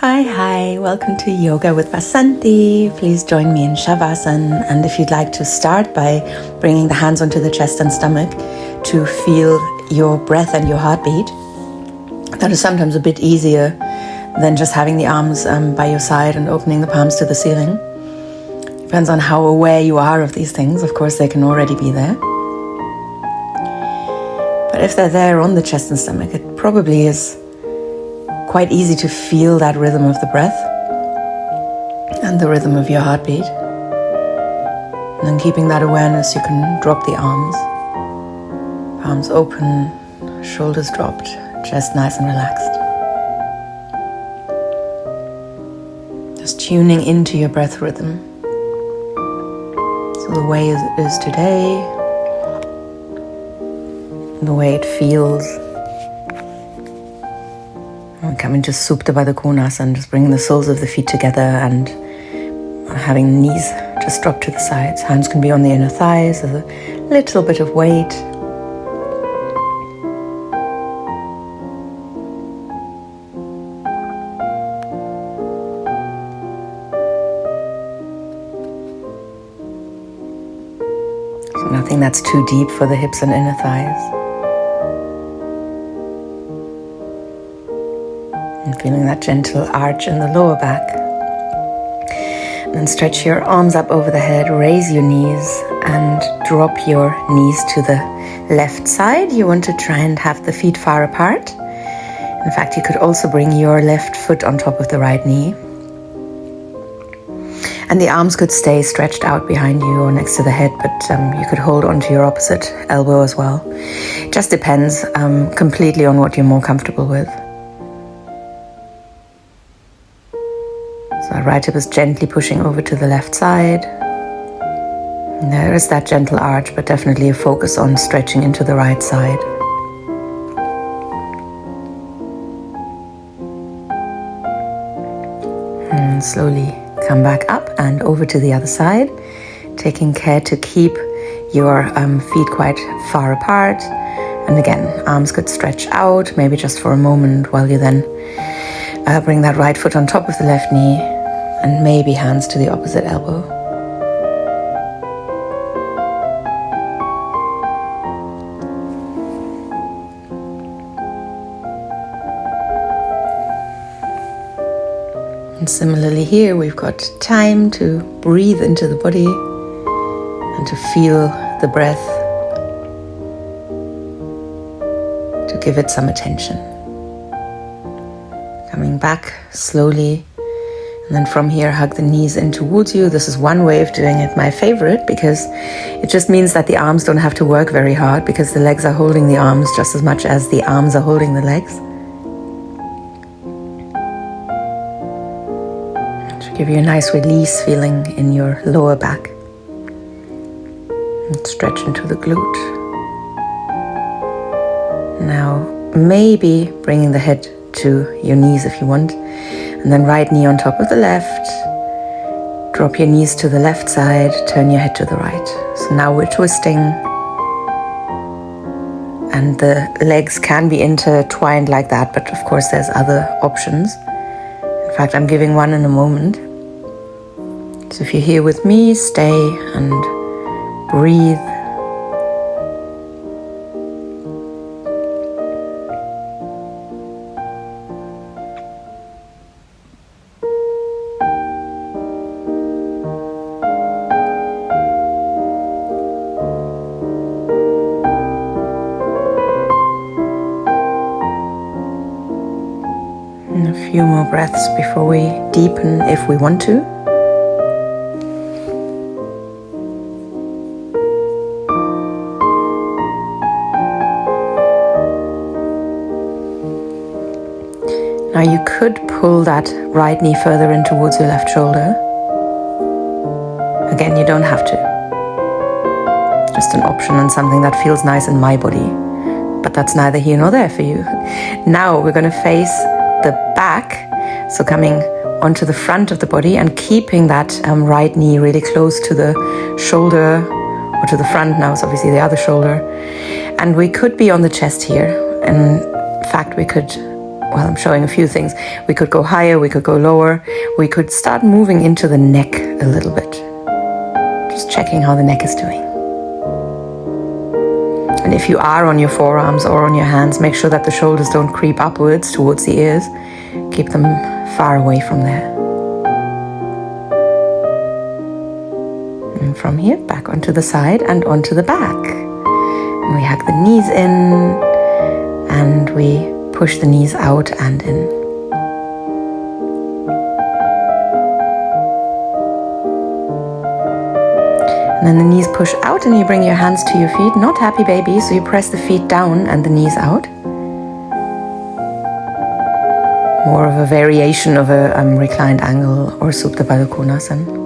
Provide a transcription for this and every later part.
Hi, welcome to Yoga with Vasanti. Please join me in shavasana, and if you'd like to start by bringing the hands onto the chest and stomach to feel your breath and your heartbeat. That is sometimes a bit easier than just having the arms by your side and opening the palms to the ceiling. Depends on how aware you are of these things. Of course, they can already be there. But if they're there on the chest and stomach, it probably is quite easy to feel that rhythm of the breath and the rhythm of your heartbeat. And then keeping that awareness, you can drop the arms. Palms open, shoulders dropped, chest nice and relaxed. Just tuning into your breath rhythm. So the way it is today, the way it feels. And come into Suptabaddhakonasana, just bringing the soles of the feet together and having knees just drop to the sides. Hands can be on the inner thighs, there's a little bit of weight. So nothing that's too deep for the hips and inner thighs. And feeling that gentle arch in the lower back. And then stretch your arms up over the head, raise your knees and drop your knees to the left side. You want to try and have the feet far apart. In fact, you could also bring your left foot on top of the right knee. And the arms could stay stretched out behind you or next to the head, but you could hold onto your opposite elbow as well. It just depends completely on what you're more comfortable with. So right hip is gently pushing over to the left side. And there is that gentle arch, but definitely a focus on stretching into the right side. And slowly come back up and over to the other side, taking care to keep your feet quite far apart. And again, arms could stretch out, maybe just for a moment, while you then bring that right foot on top of the left knee and maybe hands to the opposite elbow. And similarly here, we've got time to breathe into the body and to feel the breath, to give it some attention. Coming back slowly, and then from here hug the knees in towards you. This is one way of doing it, my favorite, because it just means that the arms don't have to work very hard, because the legs are holding the arms just as much as the arms are holding the legs. To give you a nice release feeling in your lower back. And stretch into the glute. Now maybe bringing the head to your knees if you want, and then right knee on top of the left, drop your knees to the left side, turn your head to the right. So now we're twisting, and the legs can be intertwined like that, but of course there's other options. In fact, I'm giving one in a moment. So if you're here with me, stay and breathe. A few more breaths before we deepen if we want to. Now you could pull that right knee further in towards your left shoulder. Again, you don't have to. Just an option and something that feels nice in my body. But that's neither here nor there for you. Now we're going to face the back, so coming onto the front of the body and keeping that right knee really close to the shoulder, or to the front. Now it's obviously the other shoulder, and we could be on the chest here. In fact, we could well, I'm showing a few things. We could go higher, we could go lower. We could start moving into the neck a little bit. Just checking how the neck is doing. And if you are on your forearms or on your hands, make sure that the shoulders don't creep upwards towards the ears. Keep them far away from there. And from here, back onto the side and onto the back. And we hug the knees in and we push the knees out and in. And then the knees push out and you bring your hands to your feet. Not happy baby, so you press the feet down and the knees out. More of a variation of a reclined angle or Suptabaddhakonasana.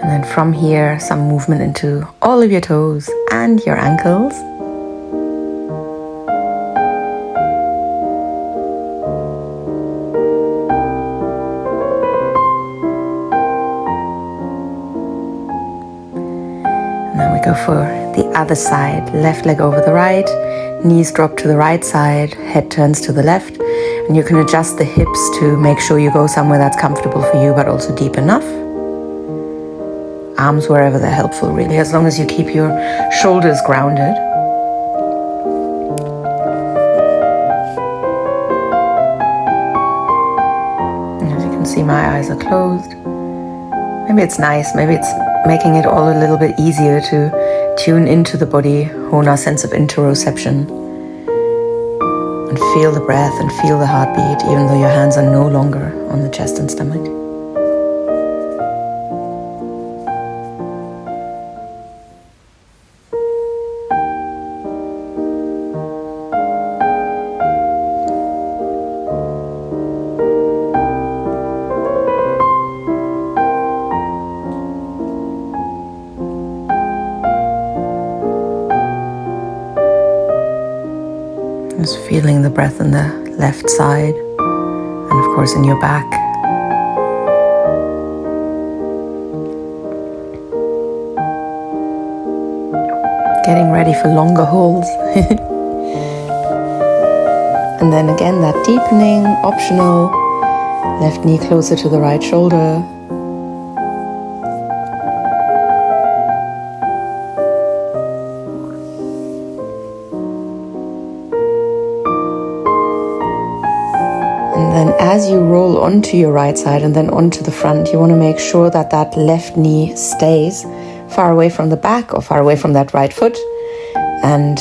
And then from here, some movement into all of your toes and your ankles. Go for the other side, left leg over the right, knees drop to the right side, head turns to the left, and you can adjust the hips to make sure you go somewhere that's comfortable for you but also deep enough. Arms wherever they're helpful really, as long as you keep your shoulders grounded. And as you can see, my eyes are closed. Maybe it's nice, maybe it's making it all a little bit easier to tune into the body, hone our sense of interoception, and feel the breath and feel the heartbeat, even though your hands are no longer on the chest and stomach. Just feeling the breath in the left side and of course in your back. Getting ready for longer holds. And then again that deepening, optional, left knee closer to the right shoulder. And then as you roll onto your right side and then onto the front, you want to make sure that that left knee stays far away from the back or far away from that right foot and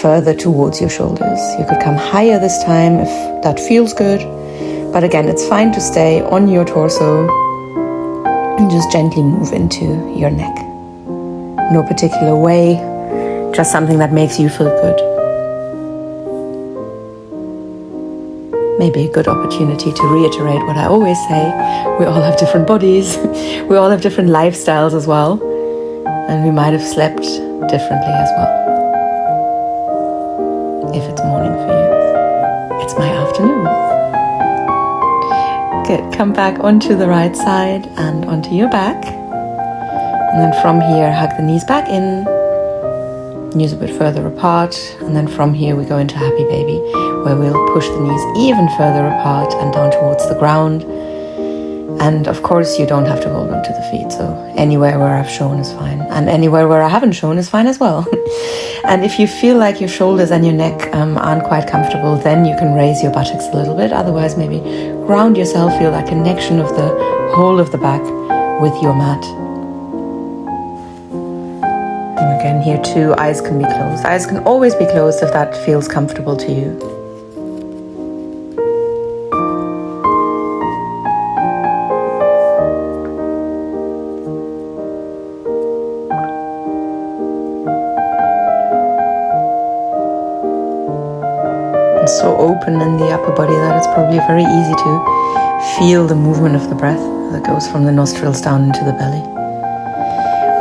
further towards your shoulders. You could come higher this time if that feels good. But again, it's fine to stay on your torso and just gently move into your neck. No particular way, just something that makes you feel good. Maybe a good opportunity to reiterate what I always say. We all have different bodies. We all have different lifestyles as well. And we might have slept differently as well. If it's morning for you, it's my afternoon. Good. Come back onto the right side and onto your back. And then from here, hug the knees back in. Knees a bit further apart. And then from here, we go into happy baby, where we'll push the knees even further apart and down towards the ground. And of course, you don't have to hold on to the feet. So anywhere where I've shown is fine. And anywhere where I haven't shown is fine as well. And if you feel like your shoulders and your neck aren't quite comfortable, then you can raise your buttocks a little bit. Otherwise, maybe ground yourself, feel that connection of the whole of the back with your mat. And again, here too, eyes can be closed. Eyes can always be closed if that feels comfortable to you. So open in the upper body that it's probably very easy to feel the movement of the breath that goes from the nostrils down into the belly.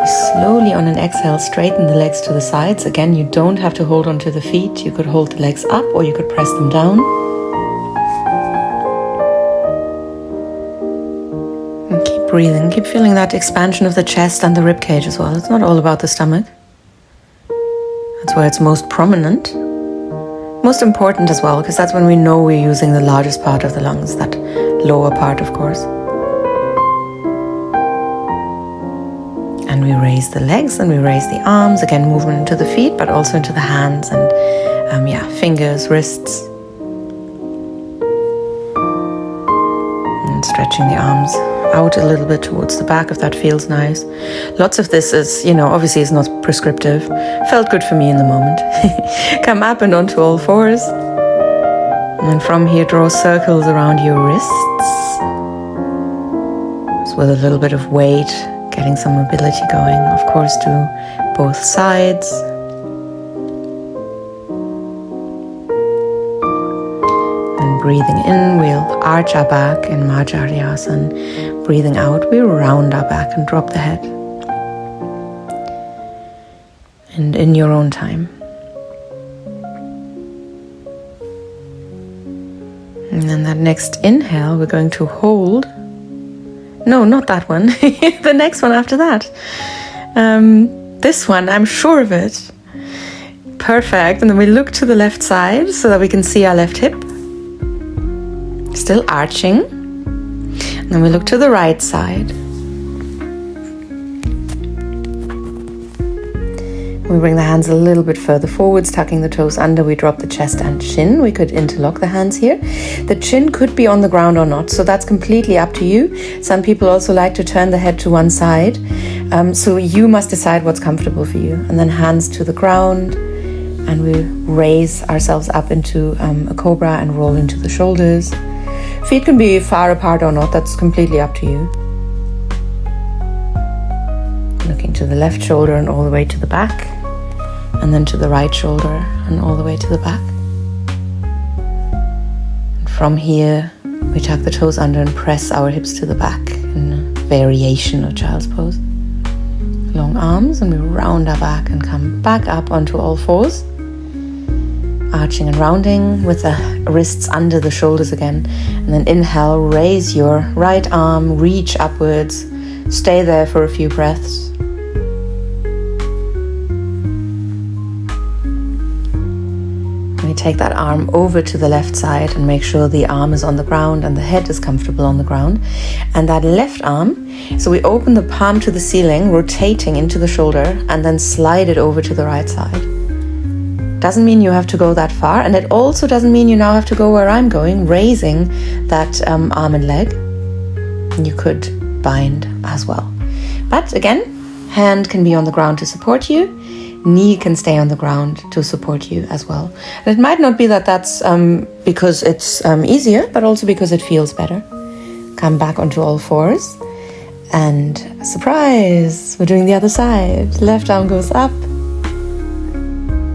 We slowly on an exhale straighten the legs to the sides. Again, you don't have to hold onto the feet. You could hold the legs up or you could press them down. And keep breathing. Keep feeling that expansion of the chest and the rib cage as well. It's not all about the stomach. That's where it's most prominent. Most important as well, because that's when we know we're using the largest part of the lungs, that lower part, of course. And we raise the legs and we raise the arms. Again, movement into the feet, but also into the hands and fingers, wrists. And stretching the arms out a little bit towards the back if that feels nice. Lots of this is, obviously is not prescriptive. Felt good for me in the moment. Come up and onto all fours. And then from here, draw circles around your wrists. So with a little bit of weight, getting some mobility going. Of course, to both sides. And breathing in, we'll arch our back in Markatasana. Breathing out, we round our back and drop the head. And in your own time. And then that next inhale, we're going to hold. No, not that one. The next one after that. This one, I'm sure of it. Perfect. And then we look to the left side so that we can see our left hip. Still arching. And then we look to the right side. We bring the hands a little bit further forwards, tucking the toes under. We drop the chest and chin. We could interlock the hands here. The chin could be on the ground or not, so that's completely up to you. Some people also like to turn the head to one side. So you must decide what's comfortable for you. And then hands to the ground. And we raise ourselves up into a cobra and roll into the shoulders. Feet can be far apart or not, that's completely up to you. Looking to the left shoulder and all the way to the back. And then to the right shoulder and all the way to the back. And from here, we tuck the toes under and press our hips to the back in a variation of child's pose. Long arms, and we round our back and come back up onto all fours. Arching and rounding with the wrists under the shoulders again. And then inhale, raise your right arm, reach upwards. Stay there for a few breaths. We take that arm over to the left side and make sure the arm is on the ground and the head is comfortable on the ground. And that left arm, so we open the palm to the ceiling, rotating into the shoulder, and then slide it over to the right side. Doesn't mean you have to go that far, and it also doesn't mean you now have to go where I'm going, raising that arm and leg. You could bind as well. But again, hand can be on the ground to support you. Knee can stay on the ground to support you as well. And it might not be that that's because it's easier, but also because it feels better. Come back onto all fours. And surprise, we're doing the other side. Left arm goes up.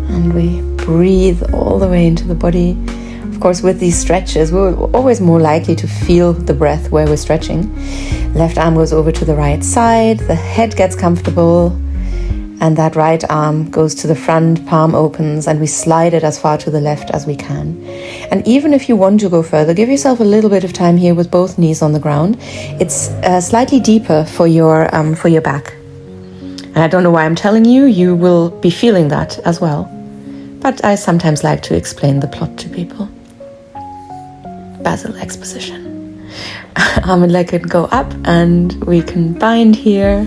And we breathe all the way into the body. Of course, with these stretches, we're always more likely to feel the breath where we're stretching. Left arm goes over to the right side. The head gets comfortable. And that right arm goes to the front, palm opens, and we slide it as far to the left as we can. And even if you want to go further, give yourself a little bit of time here with both knees on the ground. It's slightly deeper for your back. And I don't know why I'm telling you, you will be feeling that as well. But I sometimes like to explain the plot to people. Basil exposition. Arm and leg can go up and we can bind here.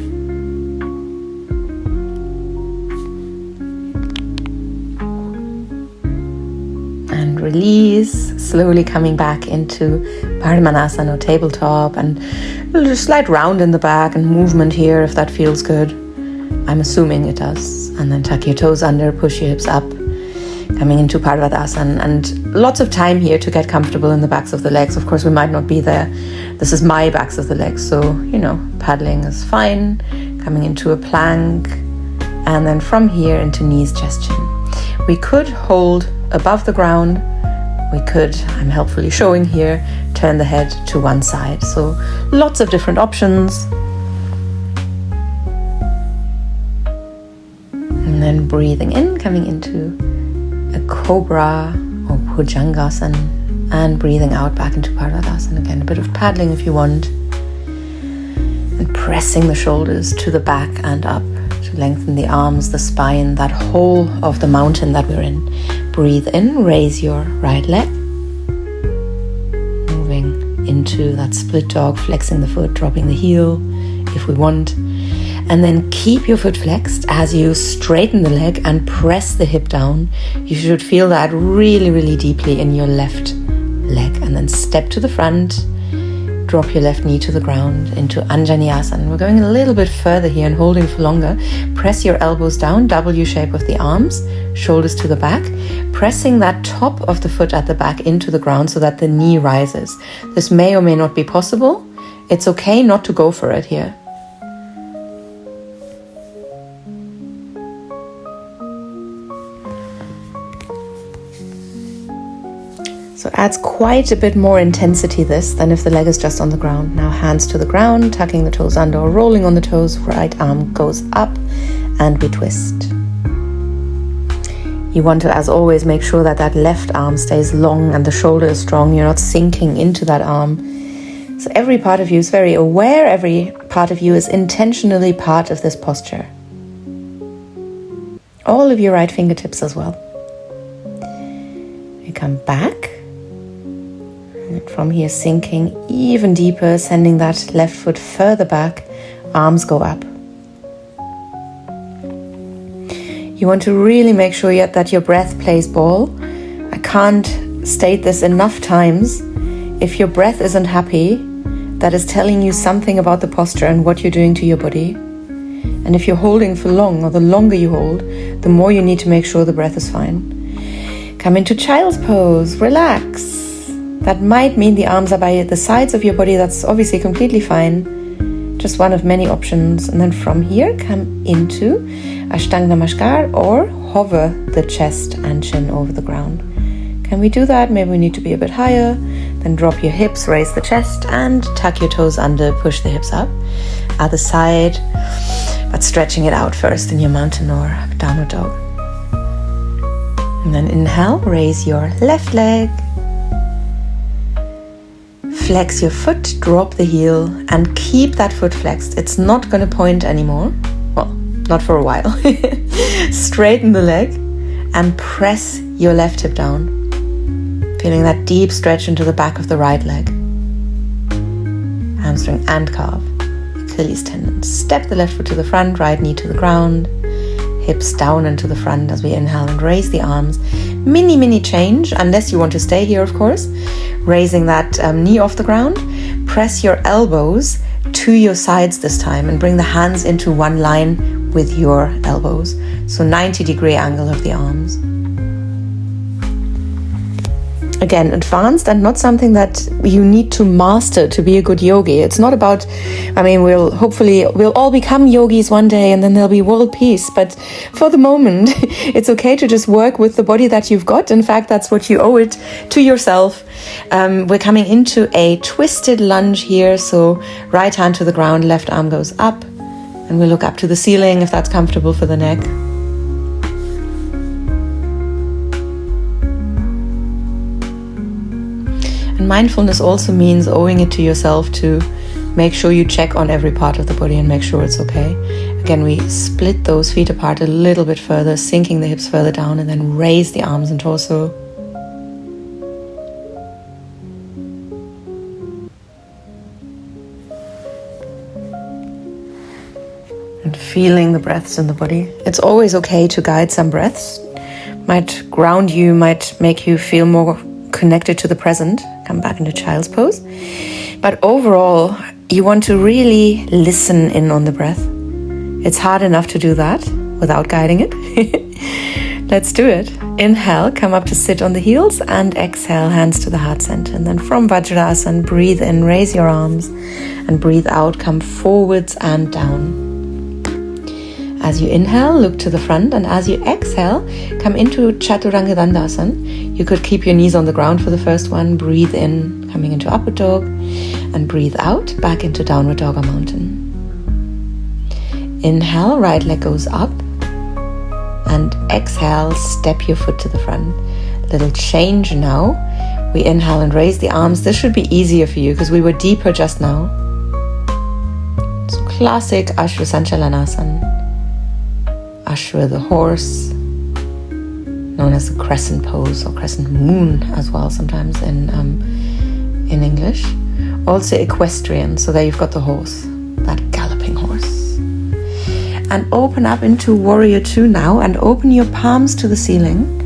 And release, slowly coming back into Pavanmukhtasana or tabletop, and a little slight round in the back and movement here if that feels good. I'm assuming it does. And then tuck your toes under, push your hips up, coming into Pavanmukhtasana, and lots of time here to get comfortable in the backs of the legs. Of course, we might not be there. This is my backs of the legs, so, paddling is fine. Coming into a plank, and then from here into knees, chest, chin. We could hold above the ground. We could, I'm helpfully showing here, turn the head to one side. So lots of different options. And then breathing in, coming into a cobra or Bhujangasana, and breathing out back into Pavanmukhtasana. Again, a bit of paddling if you want. And pressing the shoulders to the back and up to lengthen the arms, the spine, that whole of the mountain that we're in. Breathe in, raise your right leg. Moving into that split dog, flexing the foot, dropping the heel if we want. And then keep your foot flexed as you straighten the leg and press the hip down. You should feel that really, really deeply in your left leg. And then step to the front. Drop your left knee to the ground into Asana. We're going a little bit further here and holding for longer. Press your elbows down, W shape of the arms, shoulders to the back. Pressing that top of the foot at the back into the ground so that the knee rises. This may or may not be possible. It's okay not to go for it here. So it adds quite a bit more intensity this than if the leg is just on the ground. Now hands to the ground, tucking the toes under or rolling on the toes. Right arm goes up and we twist. You want to, as always, make sure that that left arm stays long and the shoulder is strong. You're not sinking into that arm. So every part of you is very aware. Every part of you is intentionally part of this posture. All of your right fingertips as well. You come back. And from here, sinking even deeper, sending that left foot further back, arms go up. You want to really make sure yet that your breath plays ball. I can't state this enough times. If your breath isn't happy, that is telling you something about the posture and what you're doing to your body. And if you're holding for long, or the longer you hold, the more you need to make sure the breath is fine. Come into child's pose, relax. That might mean the arms are by the sides of your body. That's obviously completely fine. Just one of many options. And then from here, come into Ashtanganamaskara or hover the chest and chin over the ground. Can we do that? Maybe we need to be a bit higher. Then drop your hips, raise the chest and tuck your toes under, push the hips up. Other side, but stretching it out first in your mountain or downward dog. And then inhale, raise your left leg. Flex your foot, drop the heel, and keep that foot flexed. It's not going to point anymore. Well, not for a while. Straighten the leg and press your left hip down. Feeling that deep stretch into the back of the right leg. Hamstring and calf. Achilles tendon. Step the left foot to the front, right knee to the ground. Hips down and to the front as we inhale and raise the arms. Mini change, unless you want to stay here, of course. Raising that knee off the ground. Press your elbows to your sides this time and bring the hands into one line with your elbows. So 90-degree angle of the arms. Again, advanced and not something that you need to master to be a good yogi. It's not about, we'll all become yogis one day and then there'll be world peace. But for the moment, it's okay to just work with the body that you've got. In fact, that's what you owe it to yourself. We're coming into a twisted lunge here. So right hand to the ground, left arm goes up. And we look up to the ceiling if that's comfortable for the neck. And mindfulness also means owing it to yourself to make sure you check on every part of the body and make sure it's okay. Again, we split those feet apart a little bit further, sinking the hips further down, and then raise the arms and torso. And feeling the breaths in the body. It's always okay to guide some breaths. Might ground you, might make you feel more connected to the present. Come back into child's pose. But overall, you want to really listen in on the breath. It's hard enough to do that without guiding it. Let's do it. Inhale, come up to sit on the heels, and exhale, hands to the heart center. And then from Vajrasana, breathe in, raise your arms, and breathe out, come forwards and down. As you inhale, look to the front, and as you exhale, come into Chaturanga Dandasana. You could keep your knees on the ground for the first one. Breathe in, coming into upward dog, and breathe out, back into downward dog or mountain. Inhale, right leg goes up, and exhale, step your foot to the front. Little change now. We inhale and raise the arms. This should be easier for you because we were deeper just now. Let's classic Ashtanganamaskara. Ashwa, the horse, known as the crescent pose or crescent moon as well sometimes in English. Also equestrian, so there you've got the horse, that galloping horse. And open up into Warrior 2 now and open your palms to the ceiling.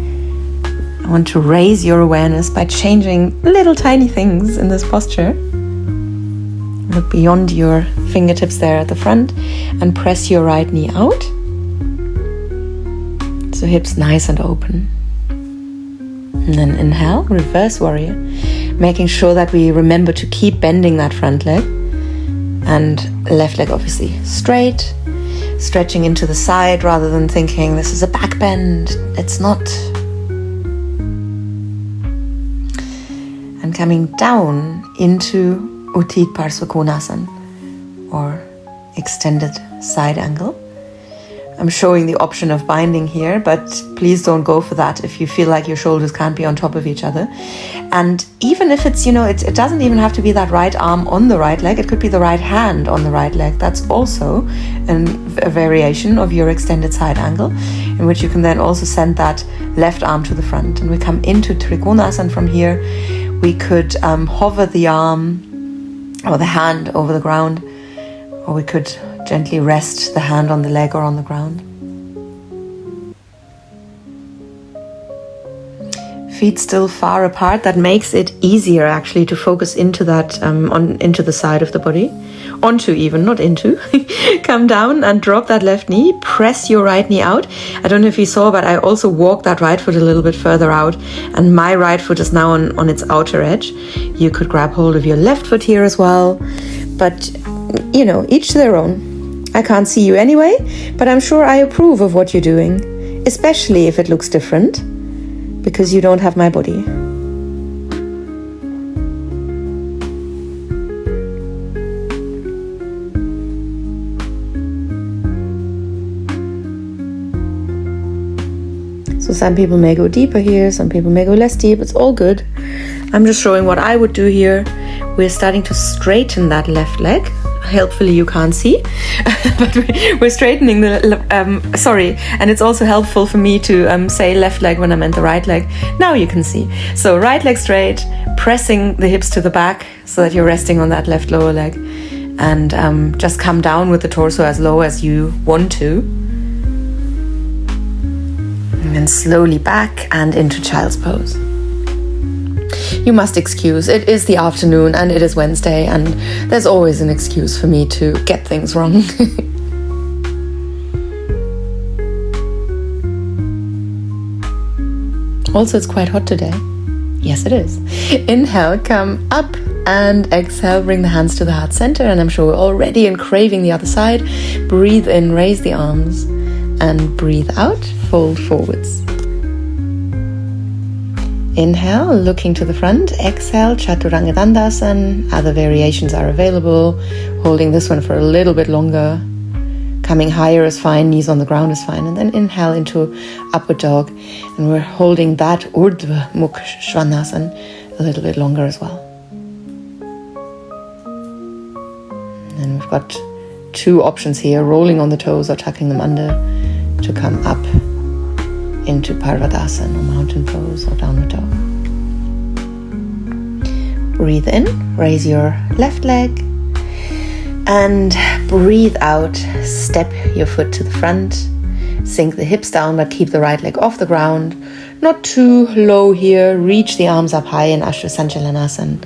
I want to raise your awareness by changing little tiny things in this posture. Look beyond your fingertips there at the front and press your right knee out. So hips nice and open. And then inhale, reverse warrior, making sure that we remember to keep bending that front leg. And left leg obviously straight, stretching into the side rather than thinking this is a back bend. It's not. And coming down into Pavanmukhtasana or extended side angle. I'm showing the option of binding here, but please don't go for that if you feel like your shoulders can't be on top of each other. And even if it's, it doesn't even have to be that right arm on the right leg. It could be the right hand on the right leg. That's also a variation of your extended side angle, in which you can then also send that left arm to the front. And we come into Trikonasana from here. We could hover the arm or the hand over the ground, or we could gently rest the hand on the leg or on the ground. Feet still far apart. That makes it easier actually to focus into that, into the side of the body. Onto even, not into. Come down and drop that left knee. Press your right knee out. I don't know if you saw, but I also walked that right foot a little bit further out. And my right foot is now on its outer edge. You could grab hold of your left foot here as well. But, each to their own. I can't see you anyway, but I'm sure I approve of what you're doing, especially if it looks different, because you don't have my body. So some people may go deeper here, some people may go less deep. It's all good. I'm just showing what I would do here. We're starting to straighten that left leg. Helpfully you can't see, but we're straightening the, and it's also helpful for me to say left leg when I meant the right leg. Now you can see. So right leg straight, pressing the hips to the back so that you're resting on that left lower leg, and just come down with the torso as low as you want to. And then slowly back and into child's pose. You must excuse, it is the afternoon and it is Wednesday, and there's always an excuse for me to get things wrong. Also, it's quite hot today. Yes, it is. Inhale, come up, and exhale, bring the hands to the heart center, and I'm sure we're already in craving the other side. Breathe in, raise the arms, and breathe out, fold forwards. Inhale, looking to the front. Exhale, Chaturanga Dandasana. Other variations are available. Holding this one for a little bit longer. Coming higher is fine, knees on the ground is fine. And then inhale into upward dog. And we're holding that Urdhva Mukha Svanasana a little bit longer as well. And then we've got two options here, rolling on the toes or tucking them under to come up into Parvadasana or mountain pose or downward dog. Breathe in, raise your left leg, and breathe out, step your foot to the front, sink the hips down but keep the right leg off the ground, not too low here, reach the arms up high in Ashtanganamaskara,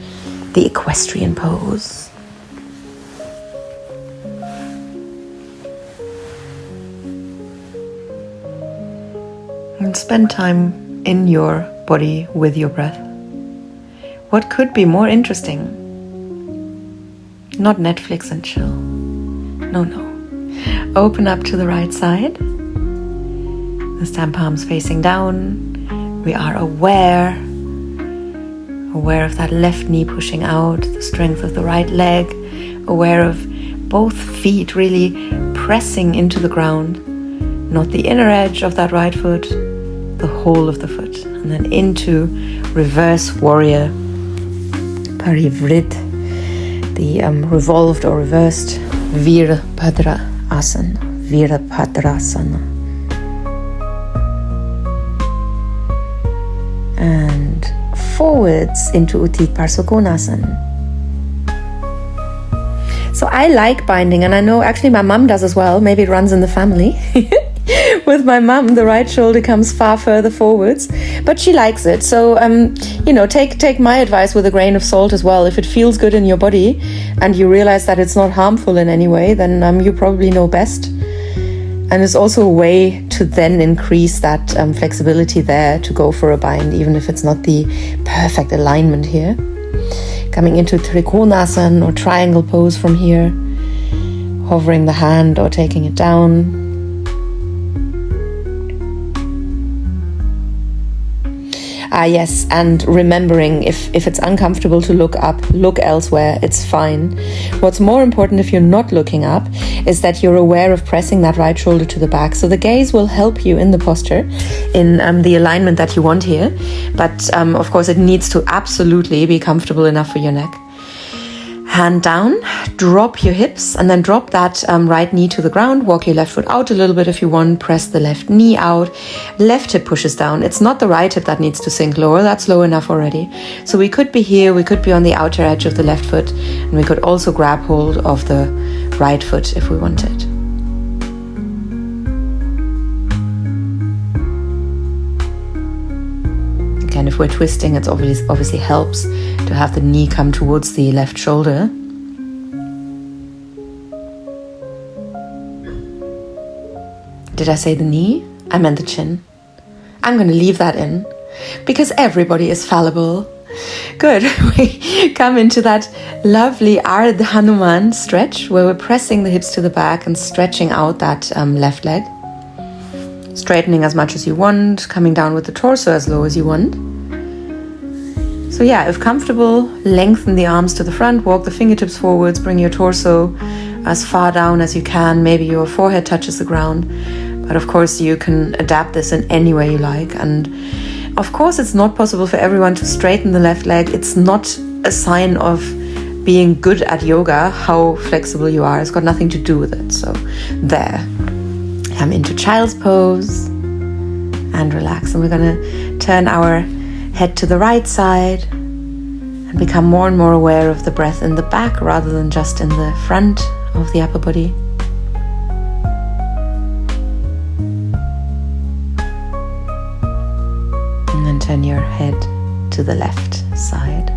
the equestrian pose. And spend time in your body with your breath. What could be more interesting? Not Netflix and chill. No. Open up to the right side. This time palms facing down. We are aware of that left knee pushing out, the strength of the right leg, aware of both feet really pressing into the ground, not the inner edge of that right foot, the whole of the foot. And then into reverse warrior, parivrit, the revolved or reversed Virabhadrasana. And forwards into Utthitaparsakonasana. So I like binding, and I know actually my mum does as well. Maybe it runs in the family. With my mum, the right shoulder comes far further forwards, but she likes it. So, take my advice with a grain of salt as well. If it feels good in your body and you realize that it's not harmful in any way, then you probably know best. And it's also a way to then increase that flexibility there to go for a bind, even if it's not the perfect alignment here. Coming into Trikonasana or triangle pose from here, hovering the hand or taking it down. Yes, and remembering if it's uncomfortable to look up, look elsewhere, it's fine. What's more important if you're not looking up is that you're aware of pressing that right shoulder to the back. So the gaze will help you in the posture, in the alignment that you want here. But of course it needs to absolutely be comfortable enough for your neck. Hand down, drop your hips, and then drop that right knee to the ground. Walk your left foot out a little bit if you want. Press the left knee out. Left hip pushes down. It's not the right hip that needs to sink lower. That's low enough already. So we could be here. We could be on the outer edge of the left foot. And we could also grab hold of the right foot if we wanted. Again, if we're twisting, it obviously helps to have the knee come towards the left shoulder. Did I say the knee? I meant the chin. I'm going to leave that in because everybody is fallible. Good. We come into that lovely Ardha Hanuman stretch where we're pressing the hips to the back and stretching out that left leg. Straightening as much as you want, coming down with the torso as low as you want. So yeah, if comfortable, lengthen the arms to the front, walk the fingertips forwards, bring your torso as far down as you can. Maybe your forehead touches the ground. But of course you can adapt this in any way you like. And of course it's not possible for everyone to straighten the left leg. It's not a sign of being good at yoga how flexible you are. It's got nothing to do with it. So there. Come into child's pose and relax. And we're going to turn our head to the right side and become more and more aware of the breath in the back rather than just in the front of the upper body. And then turn your head to the left side.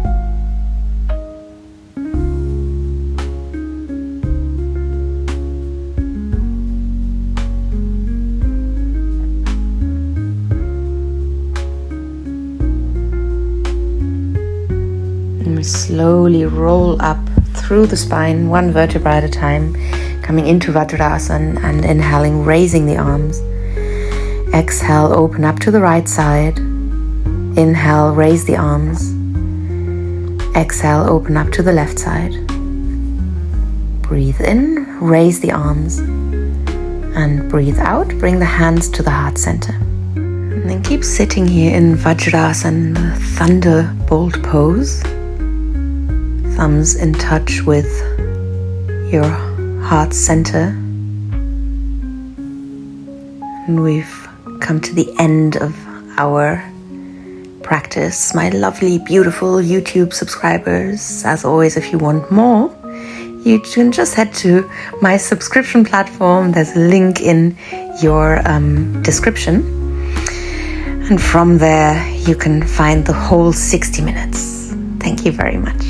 Slowly roll up through the spine, one vertebra at a time, coming into Vajrasana and inhaling, raising the arms. Exhale, open up to the right side. Inhale, raise the arms. Exhale, open up to the left side. Breathe in, raise the arms. And breathe out, bring the hands to the heart center. And then keep sitting here in Vajrasana, the thunderbolt pose. Thumbs in touch with your heart center. And we've come to the end of our practice. My lovely, beautiful YouTube subscribers, as always, if you want more, you can just head to my subscription platform. There's a link in your description. And from there, you can find the whole 60 minutes. Thank you very much.